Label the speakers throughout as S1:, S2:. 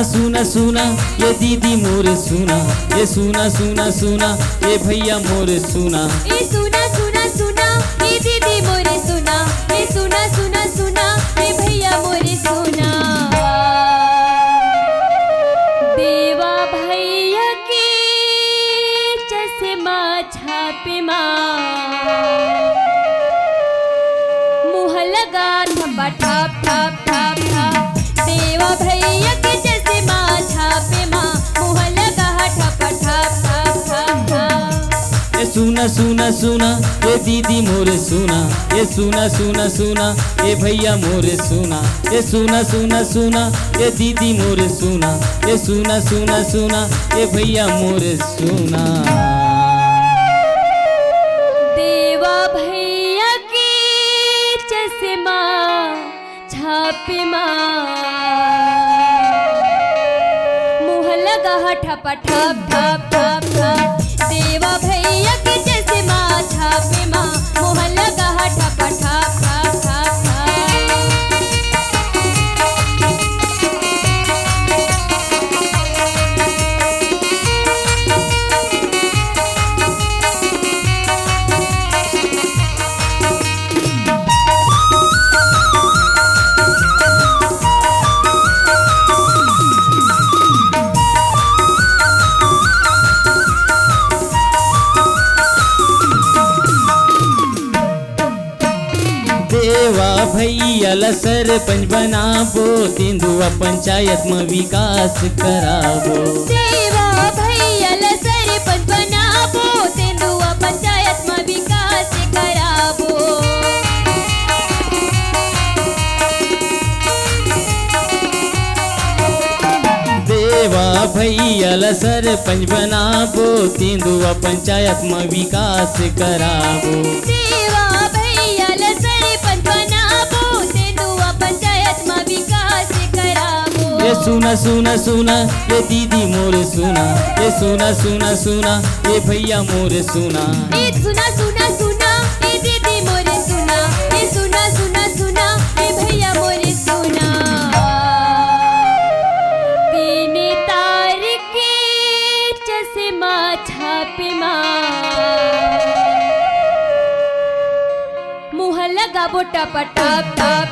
S1: सुना सुना ये दीदी मोरे सुना, ये सुना सुना सुना ये भैया मोरे सुना,
S2: ये सुना सुना सुना ये दीदी मोरे सुना, ये सुना सुना सुना ये भैया मोरे सुना। देवा भैया के चश्मा छापे माँ, मुँह लगा थप्पा ठप ठप ठप ठप। देवा भैया के चश्मा छापे माँ, मुँह लगा ठप्पा ठप ठप ठप ठप।
S1: ये सुना सुना सुना ये दीदी मोरे सुना, ये सुना सुना सुना ये भैया मोरे सुना, ये सुना सुना सुना ये दीदी मोरे सुना, ये सुना सुना सुना ये भैया मोरे सुना।
S2: देवा भैया के चश्मा छापे माँ, मुँह लगा ठप ठप ठप ठप ठप। देवा भैया के चश्मा छापे माँ, मुँह लगा ठप ठप ठप ठप ठप।
S1: देवा भैया ला सरपंच बनाबो, तेंदुआ पंचायत में विकास कराबो।
S2: देवा भैया ला सरपंच बनाबो, तेंदुआ पंचायत में विकास कराबो।
S1: देवा भैया ला सरपंच बनाबो, तेंदुआ पंचायत में विकास कराबो।
S2: देवा भैया ला सरपंच बनाबो, तेंदुआ पंचायत में विकास कराबो।
S1: ये सुना सुना सुना ये दीदी मोरे सुना, ये सुना सुना सुना ये भैया मोरे सुना,
S2: ये सुना सुना सुना ये दीदी मोरे सुना, ये सुना सुना सुना ये भैया मोरे सुना। तीन तार के चश्मा छापे माँ, मुँह लगा टप टप टप टप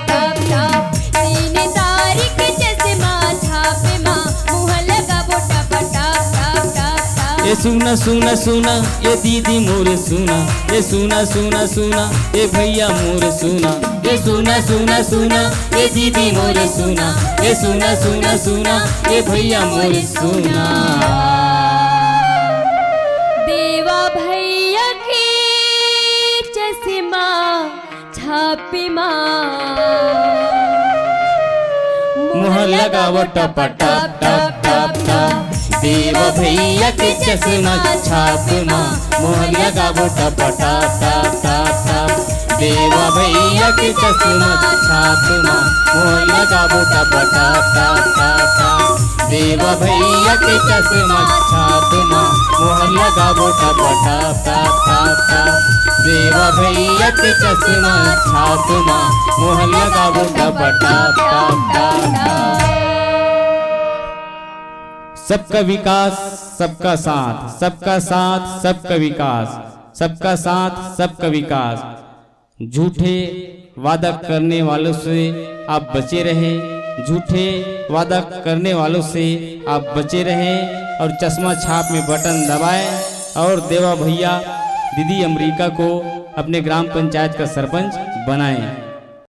S2: टप। तीन तार के चश्मा छापे माँ, मुँह लगा टप टप टप टप टप।
S1: ये सुना सुना सुना ये दीदी मोरे सुना, ये सुना सुना सुना ये भैया मोरे सुना, ये सुना सुना सुना ये दीदी मोरे सुना, ये सुना सुना सुना ये भैया मोरे सुना।
S2: देवा भैया के चश्मा छापे माँ,
S1: मुँह लगावो टप टप टप टप टप। देवा भैया के चश्मा छाप माँ, मुँह लगावो टप टप टप टप टप। देवा भैया के चश्मा छाप माँ, मुँह लगावो टप टप टप टप टप। देवा भैया के चश्मा छाप माँ, मुँह लगावो टप टप टप टप टप। देवा भैया के चश्मा छाप माँ, मुँह लगावो टप टप टप टप टप। सबका विकास सबका साथ, सबका साथ सबका विकास, सबका साथ सबका विकास। झूठे वादा करने वालों से आप बचे रहें, झूठे वादा करने वालों से आप बचे रहें और चश्मा छाप में बटन दबाएं और देवा भैया दीदी अमरीका को अपने ग्राम पंचायत का सरपंच बनाएं।